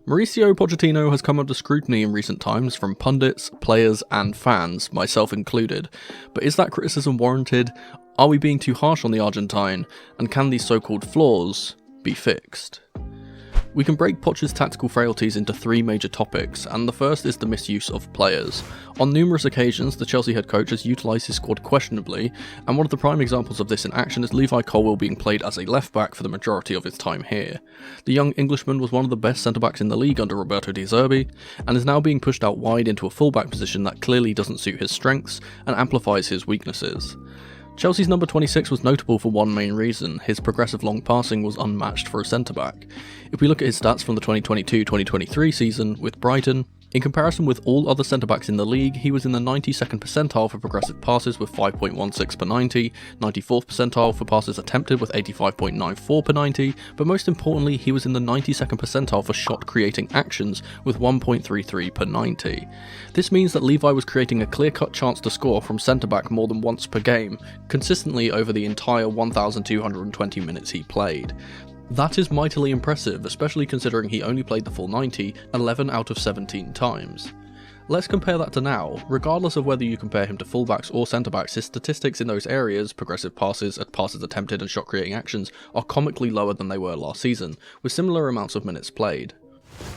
Mauricio Pochettino has come under scrutiny in recent times from pundits, players and fans, myself included. But is that criticism warranted? Are we being too harsh on the Argentine? And can these so-called flaws be fixed? We can break Poch's tactical frailties into three major topics, and the first is the misuse of players. On numerous occasions, the Chelsea head coach has utilised his squad questionably, and one of the prime examples of this in action is Levi Colwill being played as a left-back for the majority of his time here. The young Englishman was one of the best centre-backs in the league under Roberto De Zerbi, and is now being pushed out wide into a full-back position that clearly doesn't suit his strengths, and amplifies his weaknesses. Chelsea's number 26 was notable for one main reason: his progressive long passing was unmatched for a centre-back. If we look at his stats from the 2022-2023 season with Brighton, in comparison with all other centre-backs in the league, he was in the 92nd percentile for progressive passes with 5.16 per 90, 94th percentile for passes attempted with 85.94 per 90, but most importantly he was in the 92nd percentile for shot creating actions with 1.33 per 90. This means that Levi was creating a clear-cut chance to score from centre-back more than once per game, consistently over the entire 1,220 minutes he played. That is mightily impressive, especially considering he only played the full 90 11 out of 17 times. Let's compare that to now. Regardless of whether you compare him to fullbacks or centre-backs, his statistics in those areas, progressive passes, passes attempted and shot creating actions, are comically lower than they were last season, with similar amounts of minutes played.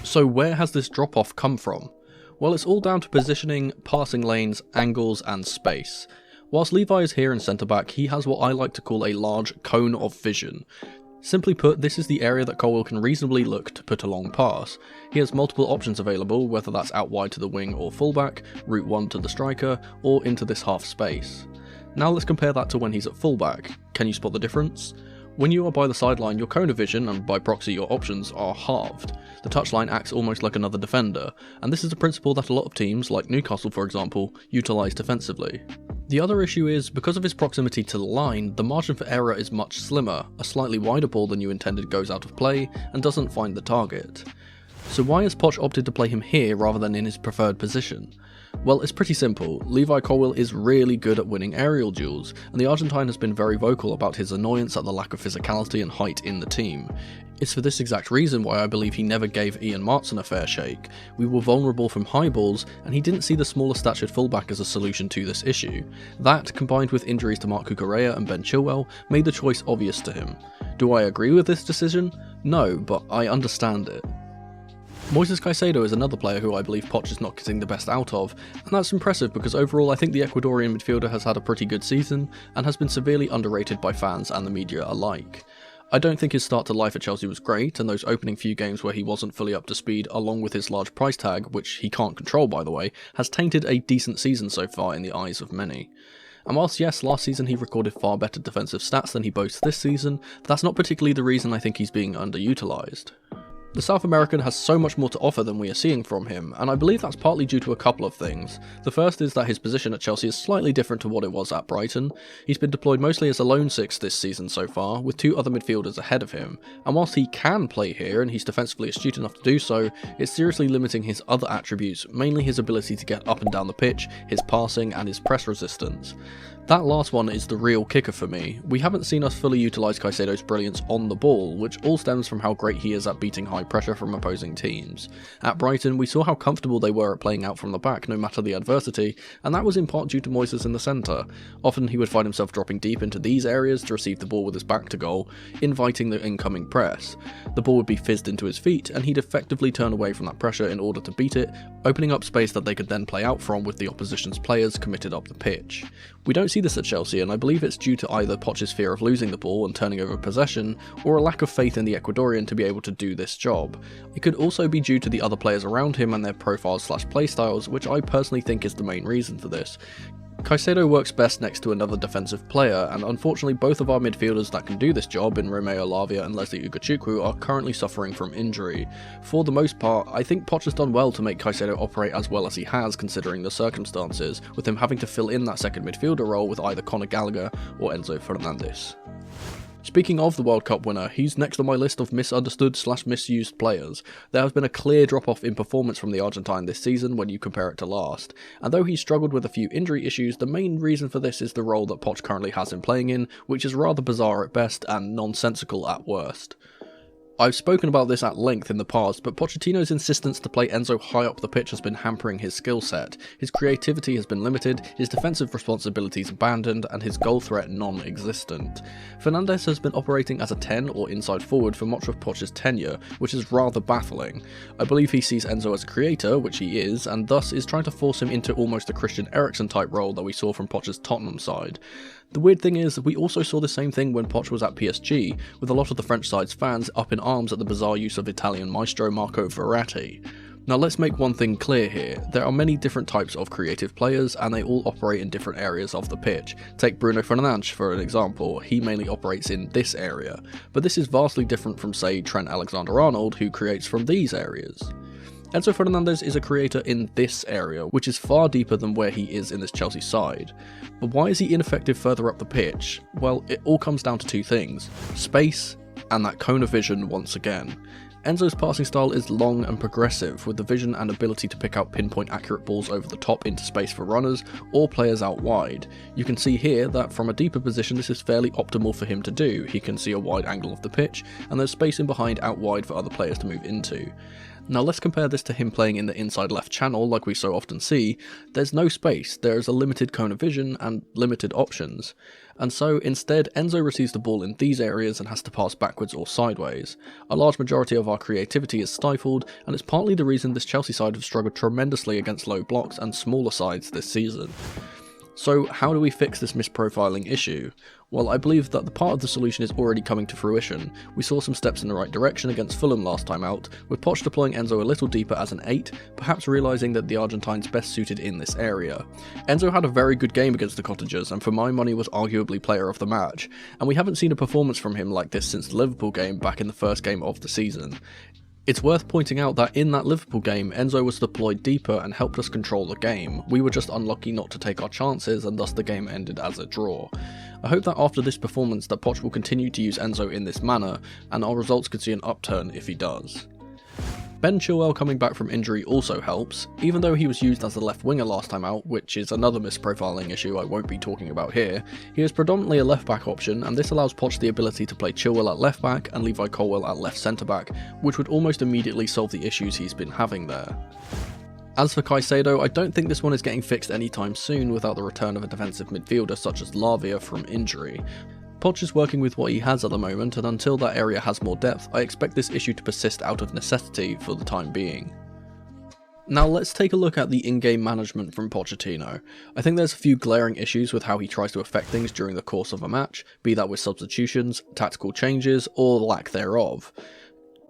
So where has this drop-off come from? Well, it's all down to positioning, passing lanes, angles and space. Whilst Levi is here in centre-back, he has what I like to call a large cone of vision. Simply put, this is the area that Colwill can reasonably look to put a long pass. He has multiple options available, whether that's out wide to the wing or fullback, route 1 to the striker, or into this half space. Now let's compare that to when he's at fullback. Can you spot the difference? When you are by the sideline, your cone of vision, and by proxy your options, are halved. The touchline acts almost like another defender, and this is a principle that a lot of teams, like Newcastle for example, utilise defensively. The other issue is, because of his proximity to the line, the margin for error is much slimmer. A slightly wider ball than you intended goes out of play, and doesn't find the target. So why has Poch opted to play him here rather than in his preferred position? Well, it's pretty simple. Levi Colwill is really good at winning aerial duels, and the Argentine has been very vocal about his annoyance at the lack of physicality and height in the team. It's for this exact reason why I believe he never gave Ian Martson a fair shake. We were vulnerable from high balls, and he didn't see the smaller statured fullback as a solution to this issue. That, combined with injuries to Marc Cucurella and Ben Chilwell, made the choice obvious to him. Do I agree with this decision? No, but I understand it. Moises Caicedo is another player who I believe Poch is not getting the best out of, and that's impressive because overall I think the Ecuadorian midfielder has had a pretty good season, and has been severely underrated by fans and the media alike. I don't think his start to life at Chelsea was great, and those opening few games where he wasn't fully up to speed, along with his large price tag, which he can't control by the way, has tainted a decent season so far in the eyes of many. And whilst yes, last season he recorded far better defensive stats than he boasts this season, that's not particularly the reason I think he's being underutilised. The South American has so much more to offer than we are seeing from him, and I believe that's partly due to a couple of things. The first is that his position at Chelsea is slightly different to what it was at Brighton. He's been deployed mostly as a lone six this season so far, with two other midfielders ahead of him, and whilst he can play here and he's defensively astute enough to do so, it's seriously limiting his other attributes, mainly his ability to get up and down the pitch, his passing and his press resistance. That last one is the real kicker for me. We haven't seen us fully utilise Caicedo's brilliance on the ball, which all stems from how great he is at beating high pressure from opposing teams. At Brighton, we saw how comfortable they were at playing out from the back no matter the adversity, and that was in part due to Moises in the centre. Often he would find himself dropping deep into these areas to receive the ball with his back to goal, inviting the incoming press. The ball would be fizzed into his feet, and he'd effectively turn away from that pressure in order to beat it, opening up space that they could then play out from with the opposition's players committed up the pitch. We don't see this at Chelsea, and I believe it's due to either Poch's fear of losing the ball and turning over possession, or a lack of faith in the Ecuadorian to be able to do this job. It could also be due to the other players around him and their profiles/playstyles, which I personally think is the main reason for this. Caicedo works best next to another defensive player, and unfortunately both of our midfielders that can do this job in Romeo Lavia and Leslie Ugochukwu are currently suffering from injury. For the most part, I think Poch has done well to make Caicedo operate as well as he has considering the circumstances, with him having to fill in that second midfielder role with either Conor Gallagher or Enzo Fernandez. Speaking of the World Cup winner, he's next on my list of misunderstood/misused players. There has been a clear drop-off in performance from the Argentine this season when you compare it to last, and though he's struggled with a few injury issues, the main reason for this is the role that Poch currently has him playing in, which is rather bizarre at best and nonsensical at worst. I've spoken about this at length in the past, but Pochettino's insistence to play Enzo high up the pitch has been hampering his skill set. His creativity has been limited, his defensive responsibilities abandoned, and his goal threat non-existent. Fernandes has been operating as a 10 or inside forward for much of Poch's tenure, which is rather baffling. I believe he sees Enzo as a creator, which he is, and thus is trying to force him into almost a Christian Eriksen type role that we saw from Poch's Tottenham side. The weird thing is, we also saw the same thing when Poch was at PSG, with a lot of the French side's fans up in arms at the bizarre use of Italian maestro Marco Verratti. Now let's make one thing clear here, there are many different types of creative players and they all operate in different areas of the pitch. Take Bruno Fernandes for an example, he mainly operates in this area, but this is vastly different from say Trent Alexander-Arnold who creates from these areas. Enzo Fernandes is a creator in this area, which is far deeper than where he is in this Chelsea side. But why is he ineffective further up the pitch? Well, it all comes down to two things, space and that cone of vision once again. Enzo's passing style is long and progressive, with the vision and ability to pick out pinpoint accurate balls over the top into space for runners, or players out wide. You can see here that from a deeper position this is fairly optimal for him to do, he can see a wide angle of the pitch, and there's space in behind out wide for other players to move into. Now let's compare this to him playing in the inside left channel like we so often see. There's no space, there is a limited cone of vision and limited options. And so instead Enzo receives the ball in these areas and has to pass backwards or sideways. A large majority of our creativity is stifled, and it's partly the reason this Chelsea side have struggled tremendously against low blocks and smaller sides this season. So how do we fix this misprofiling issue? Well, I believe that the part of the solution is already coming to fruition. We saw some steps in the right direction against Fulham last time out, with Poch deploying Enzo a little deeper as an 8, perhaps realising that the Argentine's best suited in this area. Enzo had a very good game against the Cottagers and for my money was arguably player of the match, and we haven't seen a performance from him like this since the Liverpool game back in the first game of the season. It's worth pointing out that in that Liverpool game, Enzo was deployed deeper and helped us control the game. We were just unlucky not to take our chances and thus the game ended as a draw. I hope that after this performance that Poch will continue to use Enzo in this manner, and our results could see an upturn if he does. Ben Chilwell coming back from injury also helps, even though he was used as a left winger last time out, which is another misprofiling issue I won't be talking about here. He is predominantly a left back option, and this allows Poch the ability to play Chilwell at left back and Levi Colwill at left centre back, which would almost immediately solve the issues he's been having there. As for Caicedo, I don't think this one is getting fixed anytime soon without the return of a defensive midfielder such as Lavia from injury. Poch is working with what he has at the moment, and until that area has more depth, I expect this issue to persist out of necessity for the time being. Now let's take a look at the in-game management from Pochettino. I think there's a few glaring issues with how he tries to affect things during the course of a match, be that with substitutions, tactical changes, or lack thereof.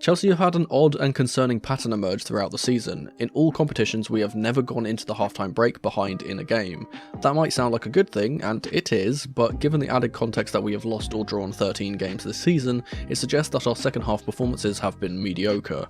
Chelsea have had an odd and concerning pattern emerge throughout the season. In all competitions we have never gone into the halftime break behind in a game. That might sound like a good thing, and it is, but given the added context that we have lost or drawn 13 games this season, it suggests that our second half performances have been mediocre.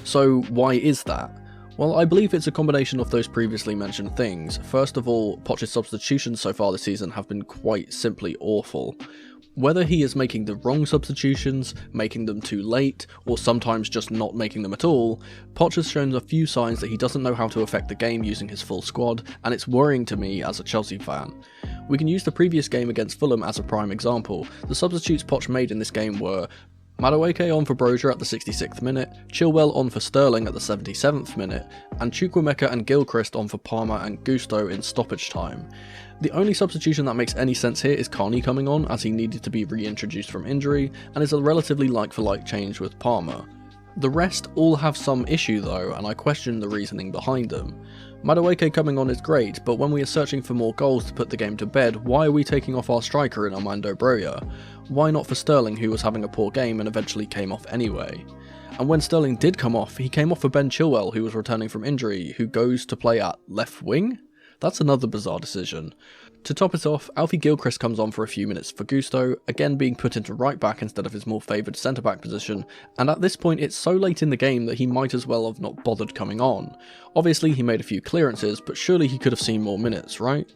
So why is that? Well, I believe it's a combination of those previously mentioned things. First of all, Poch's substitutions so far this season have been quite simply awful. Whether he is making the wrong substitutions, making them too late, or sometimes just not making them at all, Poch has shown a few signs that he doesn't know how to affect the game using his full squad, and it's worrying to me as a Chelsea fan. We can use the previous game against Fulham as a prime example. The substitutes Poch made in this game were Madueke on for Brozier at the 66th minute, Chilwell on for Sterling at the 77th minute, and Chukwuemeka and Gilchrist on for Palmer and Gusto in stoppage time. The only substitution that makes any sense here is Carney coming on, as he needed to be reintroduced from injury, and is a relatively like-for-like change with Palmer. The rest all have some issue though, and I question the reasoning behind them. Madueke coming on is great, but when we are searching for more goals to put the game to bed, why are we taking off our striker in Armando Broja? Why not for Sterling, who was having a poor game and eventually came off anyway? And when Sterling did come off, he came off for Ben Chilwell, who was returning from injury, who goes to play at left wing? That's another bizarre decision. To top it off, Alfie Gilchrist comes on for a few minutes for Gusto, again being put into right back instead of his more favoured centre back position, and at this point it's so late in the game that he might as well have not bothered coming on. Obviously he made a few clearances, but surely he could have seen more minutes, right?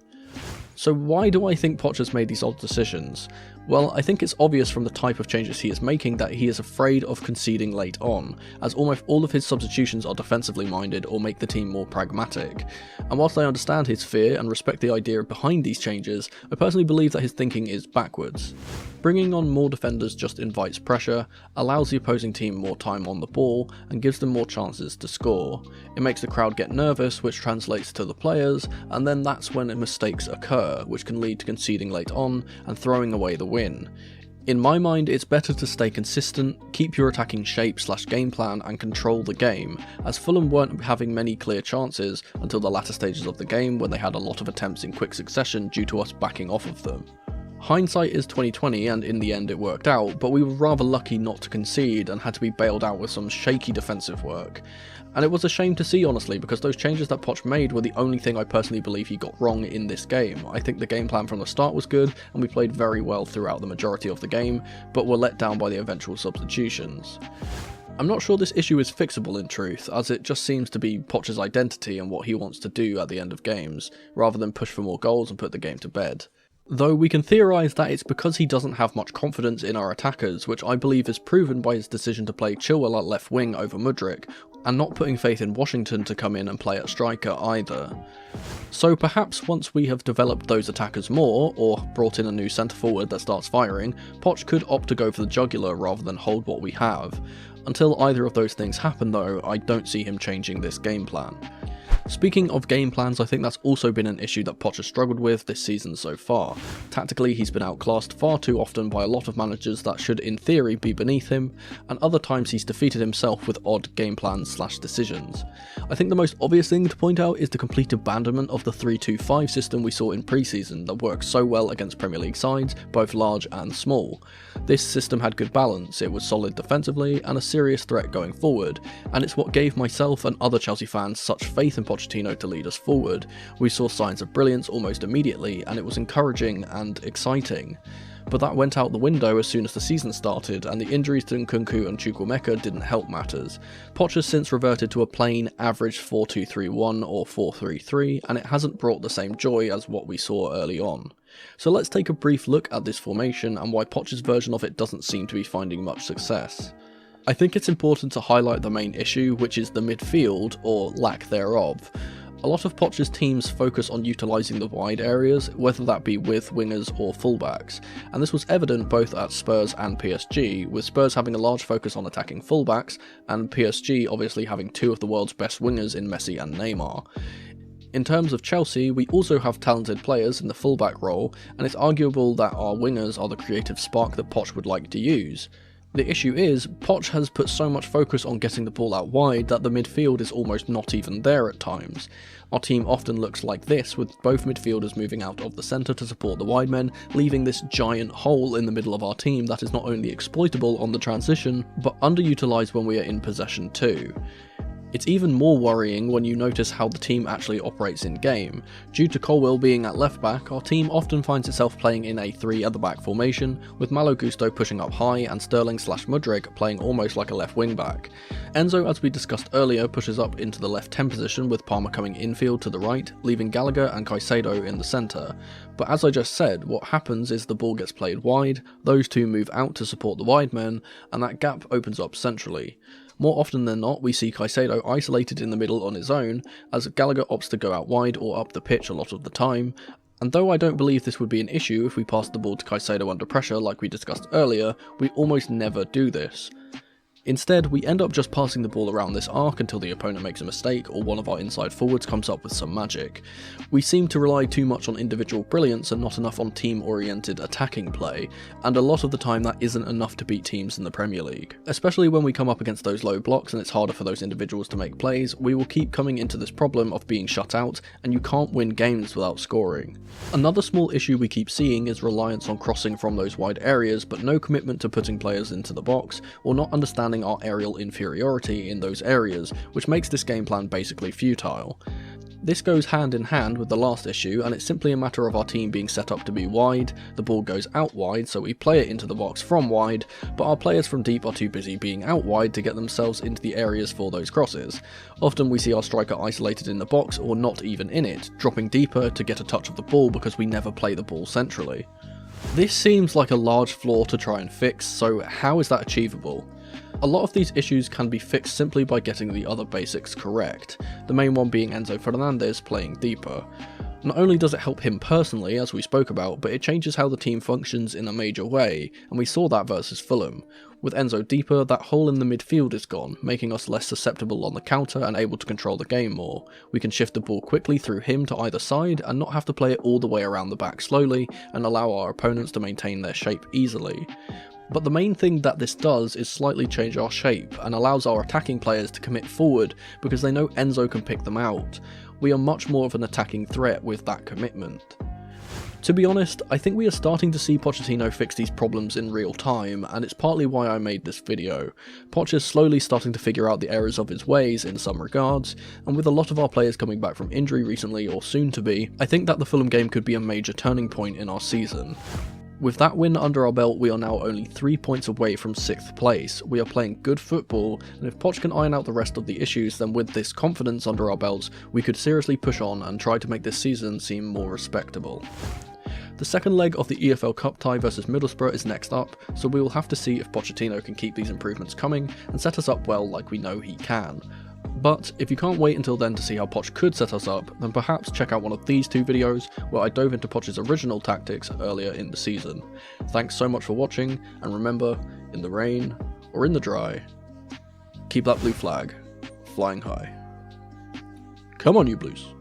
So why do I think Poch has made these odd decisions? Well, I think it's obvious from the type of changes he is making that he is afraid of conceding late on, as almost all of his substitutions are defensively minded or make the team more pragmatic. And whilst I understand his fear and respect the idea behind these changes, I personally believe that his thinking is backwards. Bringing on more defenders just invites pressure, allows the opposing team more time on the ball, and gives them more chances to score. It makes the crowd get nervous, which translates to the players, and then that's when mistakes occur, which can lead to conceding late on and throwing away the win. In my mind, it's better to stay consistent, keep your attacking shape / game plan and control the game, as Fulham weren't having many clear chances until the latter stages of the game when they had a lot of attempts in quick succession due to us backing off of them. Hindsight is 20/20 and in the end it worked out, but we were rather lucky not to concede and had to be bailed out with some shaky defensive work. And it was a shame to see, honestly, because those changes that Poch made were the only thing I personally believe he got wrong in this game. I think the game plan from the start was good, and we played very well throughout the majority of the game, but were let down by the eventual substitutions. I'm not sure this issue is fixable in truth, as it just seems to be Poch's identity and what he wants to do at the end of games, rather than push for more goals and put the game to bed. Though we can theorise that it's because he doesn't have much confidence in our attackers, which I believe is proven by his decision to play Chilwell at left wing over Mudryk, and not putting faith in Washington to come in and play at striker either. So perhaps once we have developed those attackers more, or brought in a new centre forward that starts firing, Poch could opt to go for the jugular rather than hold what we have. Until either of those things happen though, I don't see him changing this game plan. Speaking of game plans, I think that's also been an issue that Poch has struggled with this season so far. Tactically, he's been outclassed far too often by a lot of managers that should in theory be beneath him, and other times he's defeated himself with odd game plans / decisions. I think the most obvious thing to point out is the complete abandonment of the 3-2-5 system we saw in pre-season that worked so well against Premier League sides, both large and small. This system had good balance, it was solid defensively and a serious threat going forward, and it's what gave myself and other Chelsea fans such faith in Pochettino to lead us forward. We saw signs of brilliance almost immediately, and it was encouraging and exciting. But that went out the window as soon as the season started, and the injuries to Nkunku and Chukwuemeka didn't help matters. Poch has since reverted to a plain, average 4-2-3-1 or 4-3-3, and it hasn't brought the same joy as what we saw early on. So let's take a brief look at this formation and why Poch's version of it doesn't seem to be finding much success. I think it's important to highlight the main issue, which is the midfield, or lack thereof. A lot of Poch's teams focus on utilising the wide areas, whether that be with wingers or fullbacks, and this was evident both at Spurs and PSG, with Spurs having a large focus on attacking fullbacks, and PSG obviously having two of the world's best wingers in Messi and Neymar. In terms of Chelsea, we also have talented players in the fullback role, and it's arguable that our wingers are the creative spark that Poch would like to use. The issue is, Poch has put so much focus on getting the ball out wide that the midfield is almost not even there at times. Our team often looks like this, with both midfielders moving out of the centre to support the wide men, leaving this giant hole in the middle of our team that is not only exploitable on the transition, but underutilised when we are in possession too. It's even more worrying when you notice how the team actually operates in game. Due to Colwill being at left back, our team often finds itself playing in a 3 at the back formation, with Malo Gusto pushing up high and Sterling / Mudryk playing almost like a left wing back. Enzo, as we discussed earlier, pushes up into the left 10 position with Palmer coming infield to the right, leaving Gallagher and Caicedo in the centre. But as I just said, what happens is the ball gets played wide, those two move out to support the wide men, and that gap opens up centrally. More often than not, we see Caicedo isolated in the middle on his own, as Gallagher opts to go out wide or up the pitch a lot of the time, and though I don't believe this would be an issue if we passed the ball to Caicedo under pressure like we discussed earlier, we almost never do this. Instead, we end up just passing the ball around this arc until the opponent makes a mistake or one of our inside forwards comes up with some magic. We seem to rely too much on individual brilliance and not enough on team-oriented attacking play, and a lot of the time that isn't enough to beat teams in the Premier League. Especially when we come up against those low blocks and it's harder for those individuals to make plays, we will keep coming into this problem of being shut out, and you can't win games without scoring. Another small issue we keep seeing is reliance on crossing from those wide areas, but no commitment to putting players into the box, or not understanding our aerial inferiority in those areas, which makes this game plan basically futile. This goes hand in hand with the last issue, and it's simply a matter of our team being set up to be wide, the ball goes out wide so we play it into the box from wide, but our players from deep are too busy being out wide to get themselves into the areas for those crosses. Often we see our striker isolated in the box or not even in it, dropping deeper to get a touch of the ball because we never play the ball centrally. This seems like a large flaw to try and fix, so how is that achievable? A lot of these issues can be fixed simply by getting the other basics correct, the main one being Enzo Fernandez playing deeper. Not only does it help him personally, as we spoke about, but it changes how the team functions in a major way, and we saw that versus Fulham. With Enzo deeper, that hole in the midfield is gone, making us less susceptible on the counter and able to control the game more. We can shift the ball quickly through him to either side and not have to play it all the way around the back slowly and allow our opponents to maintain their shape easily. But the main thing that this does is slightly change our shape and allows our attacking players to commit forward because they know Enzo can pick them out. We are much more of an attacking threat with that commitment. To be honest, I think we are starting to see Pochettino fix these problems in real time, and it's partly why I made this video. Poch is slowly starting to figure out the errors of his ways in some regards, and with a lot of our players coming back from injury recently or soon to be, I think that the Fulham game could be a major turning point in our season. With that win under our belt, we are now only 3 points away from 6th place. We are playing good football, and if Poch can iron out the rest of the issues, then with this confidence under our belts, we could seriously push on and try to make this season seem more respectable. The second leg of the EFL Cup tie versus Middlesbrough is next up, so we will have to see if Pochettino can keep these improvements coming and set us up well like we know he can. But if you can't wait until then to see how Poch could set us up, then perhaps check out one of these two videos where I dove into Poch's original tactics earlier in the season. Thanks so much for watching, and remember, in the rain or in the dry, keep that blue flag flying high. Come on you Blues.